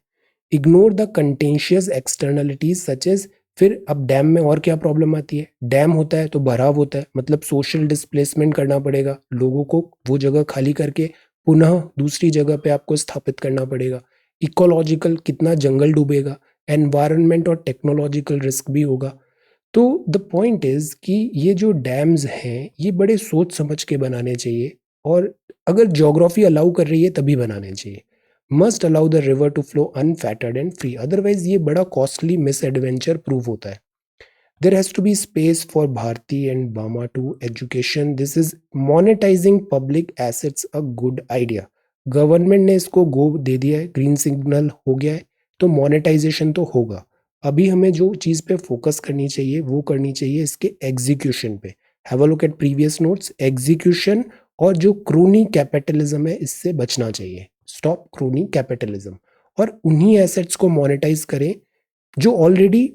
Ignore the contentious externalities such as, फिर अब डैम में और क्या प्रॉब्लम आती है, डैम होता है तो भराव होता है, मतलब सोशल डिस्प्लेसमेंट करना पड़ेगा, लोगों को वो जगह खाली करके पुनः दूसरी जगह पे आपको स्थापित करना पड़ेगा। इकोलॉजिकल, कितना जंगल डूबेगा, एनवायरनमेंट और टेक्नोलॉजिकल रिस्क भी होगा। तो द पॉइंट इज कि ये जो डैम्स हैं ये बड़े सोच समझ के बनाने चाहिए, और अगर ज्योग्राफी अलाउ कर रही है तभी बनाने चाहिए। Must allow the river to flow unfettered and free, otherwise ये बड़ा कॉस्टली मिस एडवेंचर प्रूव होता है। There has to be space for Bharti and Bama to education. This is monetizing public assets a good idea. Government ने इसको गो दे दिया है, green signal हो गया है, तो मोनेटाइजेशन तो होगा। अभी हमें जो चीज़ पे फोकस करनी चाहिए वो करनी चाहिए इसके एग्जीक्यूशन पे। Have a look at previous notes, execution और जो क्रोनी कैपिटलिज्म है इससे बचना चाहिए। स्टॉप क्रोनी कैपिटलिज्म, और उन्हीं एसेट्स को मोनेटाइज करें जो ऑलरेडी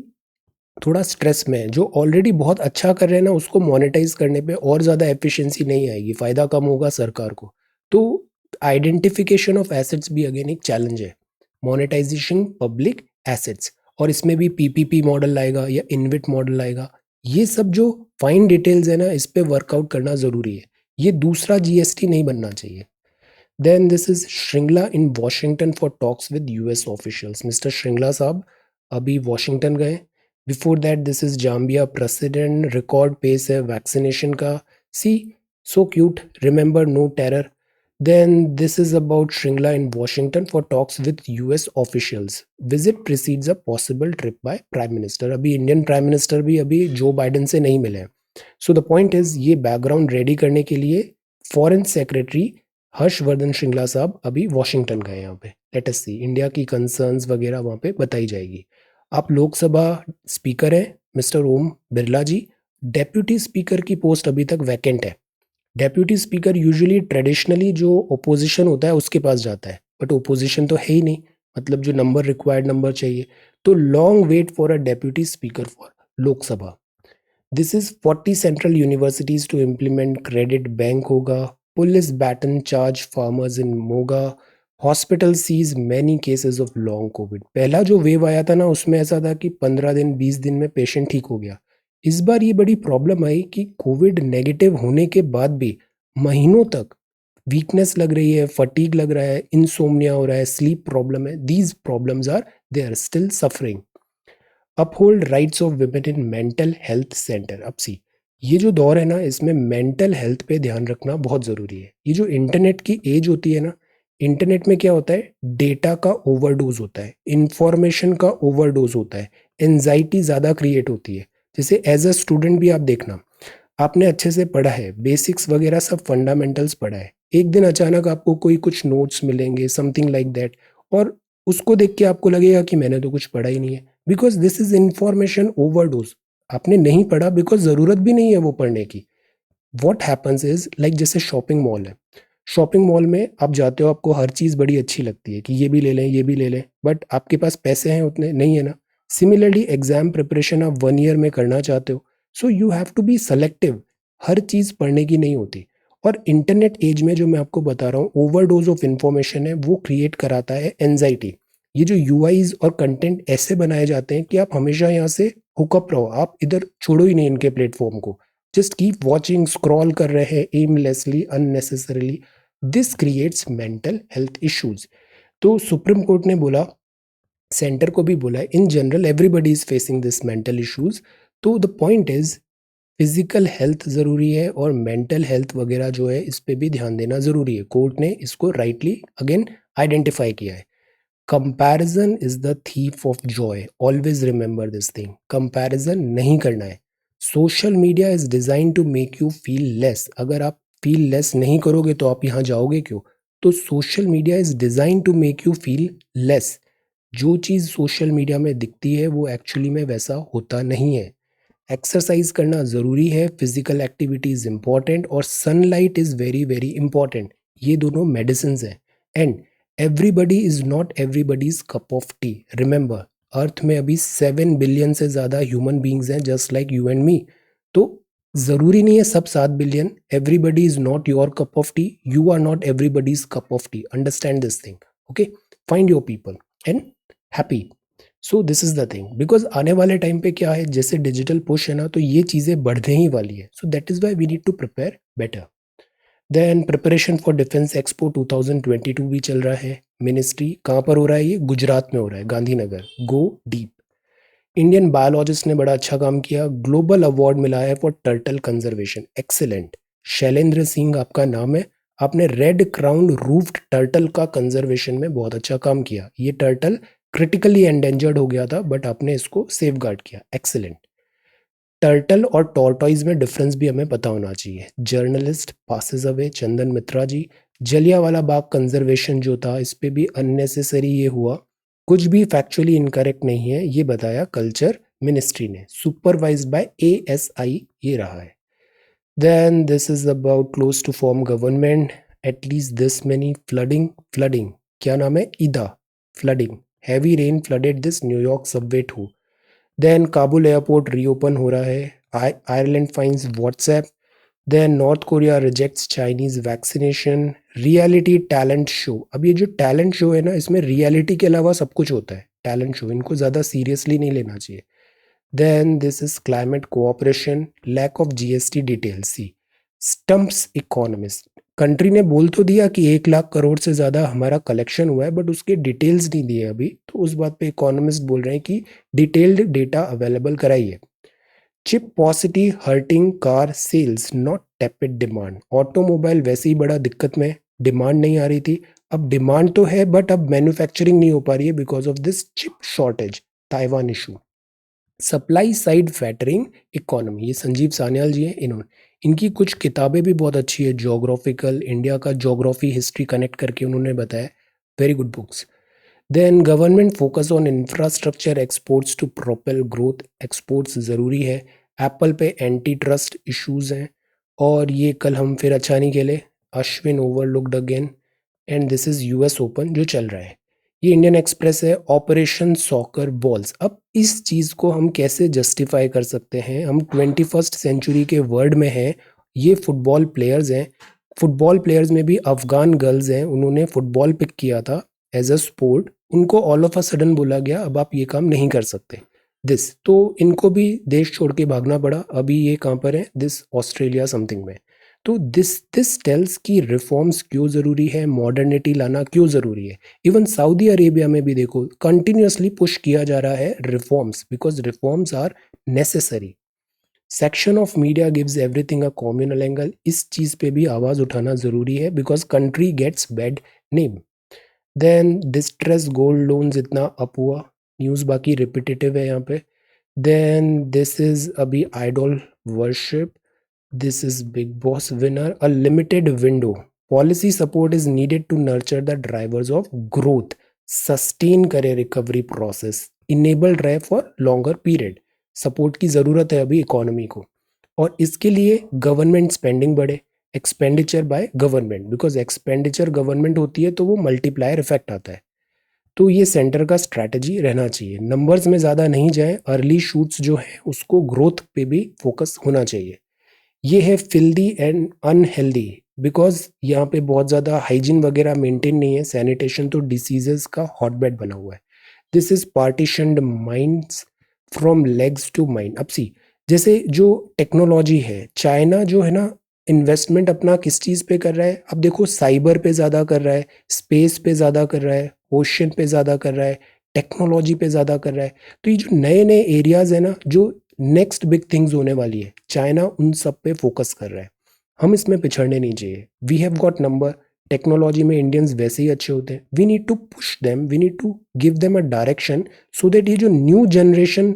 थोड़ा स्ट्रेस में है। जो ऑलरेडी बहुत अच्छा कर रहे हैं ना, उसको मोनेटाइज करने पे और ज़्यादा एफिशिएंसी नहीं आएगी, फ़ायदा कम होगा सरकार को। तो आइडेंटिफिकेशन ऑफ एसेट्स भी अगेन एक चैलेंज है, मोनेटाइजेशन पब्लिक एसेट्स, और इसमें भी पीपीपी मॉडल आएगा या इनविट मॉडल आएगा। ये सब जो फाइन डिटेल्स है ना, इस पे वर्कआउट करना ज़रूरी है। ये दूसरा जीएसटी नहीं बनना चाहिए। Then this is Shringla in Washington for talks with US officials. Mr. Shringla साहब अभी वॉशिंगटन गए। Before that this is Zambia president, record pace है वैक्सीनेशन का। See, so cute, remember no terror. Then this is about Shringla in Washington for talks with US officials. Visit precedes a possible trip by Prime Minister. अभी Indian prime minister भी अभी Joe Biden से नहीं मिले हैं। So the point is, ये background ready करने के लिए फॉरेन सेक्रेटरी हर्षवर्धन श्रृंगला साहब अभी वॉशिंगटन गए यहाँ पे। लेट अस सी, इंडिया की कंसर्न्स वगैरह वहाँ पे बताई जाएगी। आप लोकसभा स्पीकर हैं मिस्टर ओम बिरला जी, डेप्यूटी स्पीकर की पोस्ट अभी तक वैकेंट है। डेप्यूटी स्पीकर यूजुअली ट्रेडिशनली जो ओपोजिशन होता है उसके पास जाता है, बट ओपोजिशन तो है ही नहीं, मतलब जो नंबर रिक्वायर्ड नंबर चाहिए। तो long wait for a deputy speaker for Lok Sabha. This is 40 central universities to implement credit bank होगा। Police baton charge farmers in Moga. Hospital sees many cases of long COVID. पहला जो वेव आया था ना, उसमें ऐसा था कि 15 दिन 20 दिन में पेशेंट ठीक हो गया। इस बार ये बड़ी प्रॉब्लम आई कि कोविड नेगेटिव होने के बाद भी महीनों तक वीकनेस लग रही है, फटीग लग रहा है, इंसोम्निया हो रहा है, स्लीप प्रॉब्लम है। These problems are, they are still suffering. Uphold rights of women in mental health centre. अब सी, ये जो दौर है ना, इसमें मेंटल हेल्थ पे ध्यान रखना बहुत ज़रूरी है। ये जो इंटरनेट की एज होती है ना, इंटरनेट में क्या होता है, डेटा का ओवरडोज होता है, इंफॉर्मेशन का ओवरडोज होता है, एनजाइटी ज़्यादा क्रिएट होती है। जैसे एज अ स्टूडेंट भी आप देखना, आपने अच्छे से पढ़ा है, बेसिक्स वगैरह सब फंडामेंटल्स पढ़ा है, एक दिन अचानक आपको कोई कुछ नोट्स मिलेंगे, समथिंग लाइक दैट, और उसको देख के आपको लगेगा कि मैंने तो कुछ पढ़ा ही नहीं है, because this is information overdose. आपने नहीं पढ़ा बिकॉज ज़रूरत भी नहीं है वो पढ़ने की। वॉट हैपन्स इज लाइक, जैसे शॉपिंग मॉल है, शॉपिंग मॉल में आप जाते हो, आपको हर चीज़ बड़ी अच्छी लगती है कि ये भी ले लें ये भी ले लें, बट आपके पास पैसे हैं उतने नहीं है ना। सिमिलरली एग्जाम प्रिपरेशन आप 1 ईयर में करना चाहते हो, so you have to be selective. हर चीज़ पढ़ने की नहीं होती। और इंटरनेट एज में जो मैं आपको बता रहा हूँ, ओवरडोज ऑफ इंफॉर्मेशन है, वो क्रिएट कराता है एनजाइटी। ये जो यूआईज और कंटेंट ऐसे बनाए जाते हैं कि आप हमेशा यहाँ से हुकअप रहो, आप इधर छोड़ो ही नहीं इनके प्लेटफॉर्म को, जस्ट कीप वॉचिंग, स्क्रॉल कर रहे हैं aimlessly, unnecessarily. This creates mental health issues. तो सुप्रीम कोर्ट ने बोला, सेंटर को भी बोला, in general everybody is facing this mental issues. तो the point is, physical health ज़रूरी है और मेंटल हेल्थ वगैरह जो है इस पे भी ध्यान देना ज़रूरी है। कोर्ट ने इसको राइटली अगेन आइडेंटिफाई किया है। Comparison is the thief of joy, always remember this thing, comparison नहीं करना है। Social media is design to make you feel less. अगर आप फील लेस नहीं करोगे तो आप यहाँ जाओगे क्यों। तो social media is design to make you feel less. जो चीज़ सोशल मीडिया में दिखती है वो एक्चुअली में वैसा होता नहीं है। एक्सरसाइज करना ज़रूरी है, फिजिकल एक्टिविटी इज़ इम्पॉर्टेंट और sunlight is very very important. ये दोनों मेडिसिन हैं। And everybody is not everybody's cup of tea. Remember, earth में अभी 7 बिलियन से ज़्यादा ह्यूमन बींग्स हैं, just like you and me. तो ज़रूरी नहीं है सब 7 billion. Everybody is not your cup of tea, you are not everybody's cup of tea. Understand this thing, okay? Find your people and happy. So this is the thing, because आने वाले time पे क्या है, जैसे digital push है ना, तो ये चीज़ें बढ़ने ही वाली है। So that is why we need to prepare better. Then preparation for defence expo 2022 भी चल रहा है। मिनिस्ट्री कहाँ पर हो रहा है? ये गुजरात में हो रहा है, Gandhinagar. Go deep. Indian biologist ने बड़ा अच्छा काम किया, ग्लोबल अवार्ड मिला है for turtle conservation. Excellent. Shailendra Singh आपका नाम है, आपने रेड क्राउन रूफ्ड टर्टल का कंजर्वेशन में बहुत अच्छा काम किया। ये टर्टल क्रिटिकली एंडेंजर्ड हो गया था, बट आपने इसको सेफ गार्ड किया। एक्सेलेंट। टर्टल और टॉर्टॉइज में डिफरेंस भी हमें पता होना चाहिए। जर्नलिस्ट पासिस अवे, चंदन मित्रा जी। जलियांवाला बाग कंजर्वेशन जो था, इस पे भी अननेसेसरी ये हुआ, कुछ भी फैक्चुअली इनकरेक्ट नहीं है, ये बताया कल्चर मिनिस्ट्री ने। सुपरवाइज्ड बाय ASI ये रहा है। Then this is about close to form government, at least this many. Flooding, flooding क्या नाम है? Ida. Flooding, heavy rain flooded this New York subway too. Then Kabul airport reopen हो रहा है। Ireland fines WhatsApp. Then North Korea rejects Chinese vaccination. Reality talent show. अब ये जो talent show है ना, इसमें रियलिटी के अलावा सब कुछ होता है। टैलेंट शो, इनको ज़्यादा सीरियसली नहीं लेना चाहिए। Then this is climate cooperation, lack of GST details. See stumps economist, country ने बोल तो दिया कि 1 लाख करोड़ से ज़्यादा हमारा कलेक्शन हुआ है, बट उसके डिटेल्स नहीं दिए अभी, तो उस बात पे इकोनॉमिस्ट बोल रहे हैं कि डिटेल्ड डेटा अवेलेबल कराइए। Chip paucity hurting car sales, not tepid demand. Automobile वैसे ही बड़ा दिक्कत में, डिमांड नहीं आ रही थी, अब डिमांड तो है, बट अब मैन्युफैक्चरिंग नहीं हो पा रही है because of this chip shortage, Taiwan issue. Supply side factoring economy, ये संजीव सान्याल जी हैं, इन्होंने, इनकी कुछ किताबें भी बहुत अच्छी है। जोग्राफिकल इंडिया का जोग्राफी हिस्ट्री कनेक्ट करके उन्होंने बताया, very good books. Then government focus on infrastructure exports to propel growth, exports ज़रूरी है। एप्पल पे एंटी ट्रस्ट इश्यूज हैं, और ये कल हम फिर अच्छा नहीं खेले। Ashwin overlooked again. And this is US open जो चल रहा है। ये इंडियन एक्सप्रेस है, ऑपरेशन सॉकर बॉल्स। अब इस चीज़ को हम कैसे जस्टिफाई कर सकते हैं? हम 21st सेंचुरी के वर्ल्ड में हैं, ये फुटबॉल प्लेयर्स हैं, फुटबॉल प्लेयर्स में भी अफगान गर्ल्स हैं, उन्होंने फुटबॉल पिक किया था एज अ स्पोर्ट, उनको ऑल ऑफ अ सडन बोला गया अब आप ये काम नहीं कर सकते। दिस तो इनको भी देश छोड़ के भागना पड़ा। अभी ये कहाँ पर है? दिस ऑस्ट्रेलिया समथिंग में। तो दिस टेल्स की रिफॉर्म्स क्यों ज़रूरी है, मॉडर्निटी लाना क्यों ज़रूरी है। इवन सऊदी अरेबिया में भी देखो कंटिन्यूसली पुश किया जा रहा है reforms, because reforms are necessary. Section of media gives everything a communal angle, इस चीज़ पे भी आवाज़ उठाना ज़रूरी है, because country gets bad name. Then distress gold loans इतना अप हुआ, न्यूज़ बाकी रिपीटेटिव है यहाँ पे। देन दिस इज अभी idol worship, this is Bigg Boss winner, a limited window, policy support is needed to nurture the drivers of growth, sustain करे recovery process, enabled रहे for longer period. Support की ज़रूरत है अभी economy को, और इसके लिए गवर्नमेंट स्पेंडिंग बढ़े, expenditure by government, because expenditure government होती है तो वो मल्टीप्लायर इफेक्ट आता है। तो ये सेंटर का स्ट्रैटेजी रहना चाहिए, नंबर्स में ज़्यादा नहीं जाए, अर्ली शूट्स जो है उसको ग्रोथ पे भी फोकस होना चाहिए। ये है फिल्दी एंड अनहेल्दी, बिकॉज यहाँ पे बहुत ज़्यादा हाइजीन वगैरह मेंटेन नहीं है, सैनिटेशन तो डिसीजेस का हॉटबेड बना हुआ है। This is partitioned minds from legs to mind. अब सी, जैसे जो टेक्नोलॉजी है, चाइना जो है ना, इन्वेस्टमेंट अपना किस चीज़ पे कर रहा है? अब देखो साइबर पे ज़्यादा कर रहा है, स्पेस पे ज़्यादा कर रहा है, ओशन पे ज़्यादा कर रहा है, टेक्नोलॉजी पे ज़्यादा कर रहा है। तो ये जो नए नए एरियाज है ना, जो नेक्स्ट बिग थिंग्स होने वाली है, चाइना उन सब पे फोकस कर रहा है। हम इसमें पिछड़ने नहीं चाहिए। We have got number, technology में इंडियंस वैसे ही अच्छे होते हैं, we need to push them, we need to give them a direction, so that ये जो न्यू जनरेशन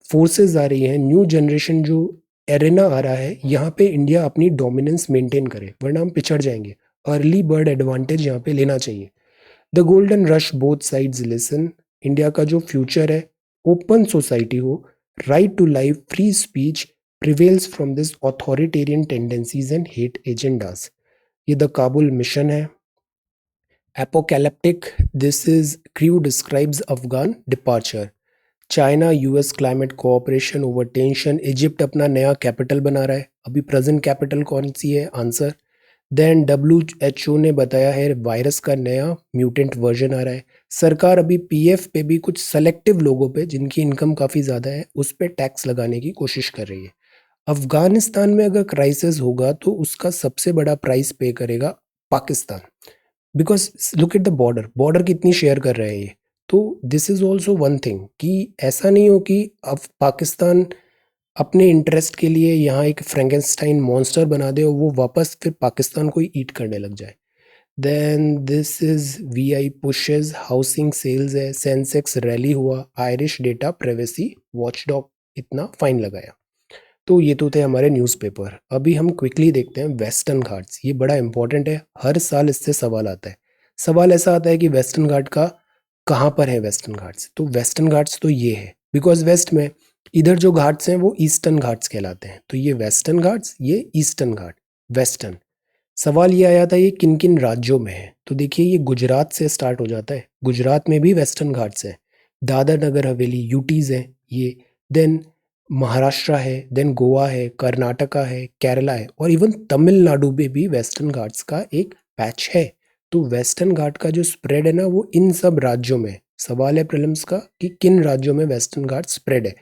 फोर्सेज आ रही है, न्यू जनरेशन जो एरेना आ रहा है, यहाँ पे इंडिया अपनी डोमिनेंस मेंटेन करे, वरना हम पिछड़ जाएंगे। अर्ली बर्ड एडवांटेज यहाँ पे लेना चाहिए। The golden rush both sides listen, India का जो फ्यूचर है, ओपन सोसाइटी हो, Right to life, free speech prevails from this authoritarian tendencies and hate agendas. ये द काबुल मिशन है. Apocalyptic, this is crew describes Afghan departure. China US climate cooperation over tension. Egypt अपना नया capital बना रहा है. अभी present capital कौन सी है? आंसर. देन WHO ने बताया है वायरस का नया म्यूटेंट वर्जन आ रहा है. सरकार अभी पीएफ पे भी कुछ सेलेक्टिव लोगों पे जिनकी इनकम काफ़ी ज़्यादा है उस पर टैक्स लगाने की कोशिश कर रही है. अफगानिस्तान में अगर क्राइसिस होगा तो उसका सबसे बड़ा प्राइस पे करेगा Pakistan. Because look at the border, border कितनी शेयर कर रहे हैं ये. तो this is also one thing कि ऐसा नहीं हो कि अब पाकिस्तान अपने इंटरेस्ट के लिए यहाँ एक फ्रैंकेनस्टाइन मॉन्स्टर बना दे और वो वापस फिर पाकिस्तान को ही ईट करने लग जाए. Then this is VI pushes, housing sales है, सेंसेक्स रैली हुआ, आयरिश डेटा प्राइवेसी वॉचडॉग इतना फाइन लगाया. तो ये तो थे हमारे न्यूज़पेपर. अभी हम क्विकली देखते हैं वेस्टर्न घाट्स. ये बड़ा इंपॉर्टेंट है, हर साल इससे सवाल आता है. सवाल ऐसा आता है कि वेस्टर्न घाट का कहाँ पर है वेस्टर्न घाट्स. तो वेस्टर्न घाट्स तो ये है बिकॉज वेस्ट में इधर जो घाट्स हैं वो ईस्टर्न घाट्स कहलाते हैं. तो ये वेस्टर्न घाट्स, ये ईस्टर्न घाट. वेस्टर्न. सवाल ये आया था ये किन किन राज्यों में है. तो देखिए ये गुजरात से स्टार्ट हो जाता है. गुजरात में भी वेस्टर्न घाट्स है. दादर नगर हवेली यूटीज है ये. देन महाराष्ट्र है, देन गोवा है, कर्नाटका है, केरला है और इवन तमिलनाडु में भी वेस्टर्न घाट्स का एक पैच है. तो वेस्टर्न घाट का जो स्प्रेड है ना वो इन सब राज्यों में. सवाल है प्रीलिम्स का कि किन राज्यों में वेस्टर्न घाट स्प्रेड है.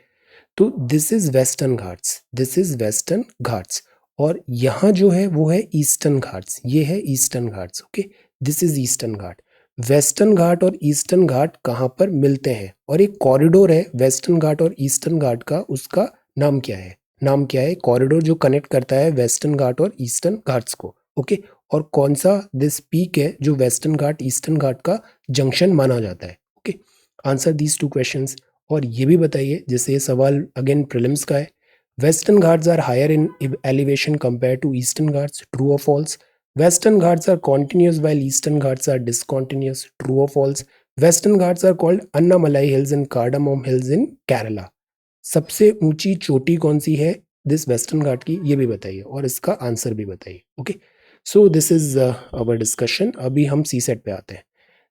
तो this is western Ghats, this is western Ghats. और यहाँ जो है वो है ईस्टर्न घाट्स. ये है Eastern Ghats. Okay, this is Eastern Ghat. Western Ghat और ईस्टर्न घाट कहाँ पर मिलते हैं और एक कॉरिडोर है वेस्टर्न घाट और ईस्टर्न घाट का, उसका नाम क्या है? नाम क्या है कॉरिडोर जो कनेक्ट करता है वेस्टर्न घाट और ईस्टर्न घाट्स को? ओके, और कौन सा दिस पीक है जो वेस्टर्न घाट ईस्टर्न घाट का जंक्शन माना जाता है? Okay, answer these two questions. और ये भी बताइए, जैसे ये सवाल अगेन प्रीलिम्स का है, Western Ghats are higher in elevation compare to Eastern Ghats, true और false? Western Ghats are continuous while Eastern Ghats are discontinuous. True or false? Western Ghats are called Annamalai Hills and Cardamom Hills in Kerala. सबसे ऊंची चोटी कौन सी है this western घाट की, ये भी बताइए और इसका आंसर भी बताइए. Okay, so this is our discussion. अभी हम सी सेट पे आते हैं.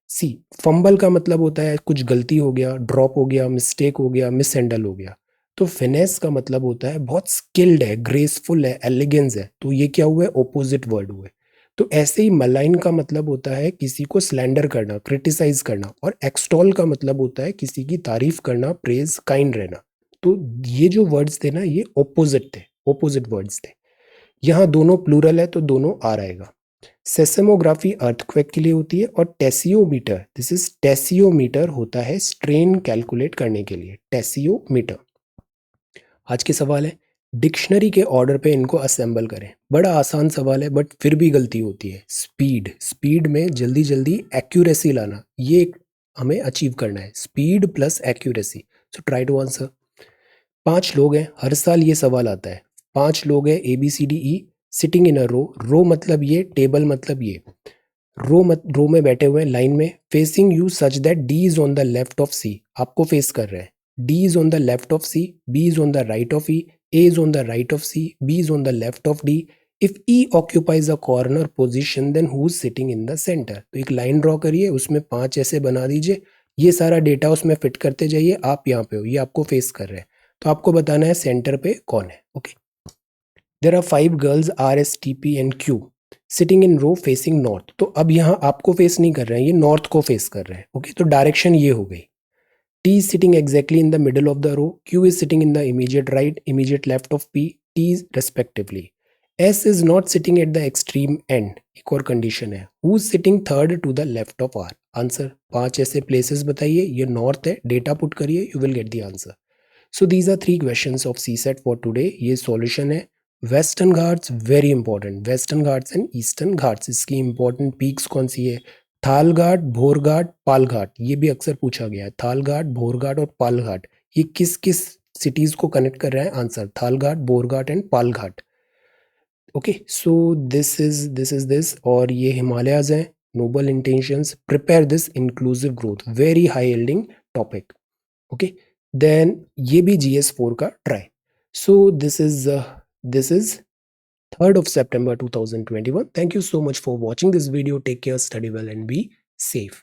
सी फंबल का मतलब होता है कुछ गलती हो गया, ड्रॉप हो गया, मिस्टेक हो गया, मिस हैंडल हो गया. तो फिनेस का मतलब होता है बहुत स्किल्ड है, ग्रेसफुल है, एलिगेंस है. तो ये क्या हुआ है? ओपोजिट वर्ड हुए. तो ऐसे ही मलाइन का मतलब होता है किसी को स्लैंडर करना, क्रिटिसाइज करना. और एक्सटॉल का मतलब होता है किसी की तारीफ करना, प्रेज, काइंड रहना. तो ये जो वर्ड्स थे ना ये ओपोजिट थे, ओपोजिट वर्ड्स थे. यहाँ दोनों प्लूरल है तो दोनों आ रहेगा. सेसेमोग्राफी अर्थक्वेक के लिए होती है और टेसियोमीटर, दिस इज टेसियोमीटर होता है स्ट्रेन कैलकुलेट करने के लिए. टेसियोमीटर. आज के सवाल है डिक्शनरी के ऑर्डर पे इनको असेंबल करें. बड़ा आसान सवाल है बट फिर भी गलती होती है. स्पीड, स्पीड में जल्दी जल्दी एक्यूरेसी लाना, ये हमें अचीव करना है. Speed plus accuracy. So try to answer. 5 लोग हैं, हर साल ये सवाल आता है. 5 लोग हैं ABCDE सिटिंग इन अ रो. रो मतलब ये, टेबल मतलब ये. रो में बैठे हुए हैं लाइन में. Facing you such that D is on the left of C. आपको फेस कर रहे हैं. D is on the left of C, B is on the right of E, A is on the right of C, B is on the left of D. If E occupies a corner position then who is sitting in the centre. तो एक line draw करिए, उसमें 5 ऐसे बना दीजिए. ये सारा data उसमें फिट करते जाइए. आप यहाँ पे हो, ये आपको फेस कर रहे हैं. तो आपको बताना है सेंटर पे कौन है. Okay, there are 5 girls RSTP and Q sitting in row facing north. तो अब यहाँ आपको फेस नहीं कर रहे हैं, ये नॉर्थ को फेस कर रहे हैं. ओके, तो डायरेक्शन ये हो गई. T is sitting exactly in the middle of the row. Q is sitting in the immediate right, immediate left of P, T respectively. S is not sitting at the extreme end. एक और condition है. Who is sitting third to the left of R? Answer 5 ऐसे places बताइए. ये north है, data put करिए, you will get the answer. So these are 3 questions of CSET for today. ये solution है. Western Ghats very important. Western Ghats and Eastern Ghats, इसकी important peaks कौन सी है? थालघाट, भोरघाट, पालघाट. ये भी अक्सर पूछा गया है. थालघाट, भोरघाट और पालघाट ये किस किस सिटीज को कनेक्ट कर रहा है? Answer Thalghat, Bhorghat and Palghat. Okay, so this. और ये हिमालयाज हैं. Noble intentions, prepare this inclusive growth, very high yielding topic. Okay, then ये भी GS4 का try. So this is 3rd of September 2021. Thank you so much for watching this video. Take care, study well, and be safe.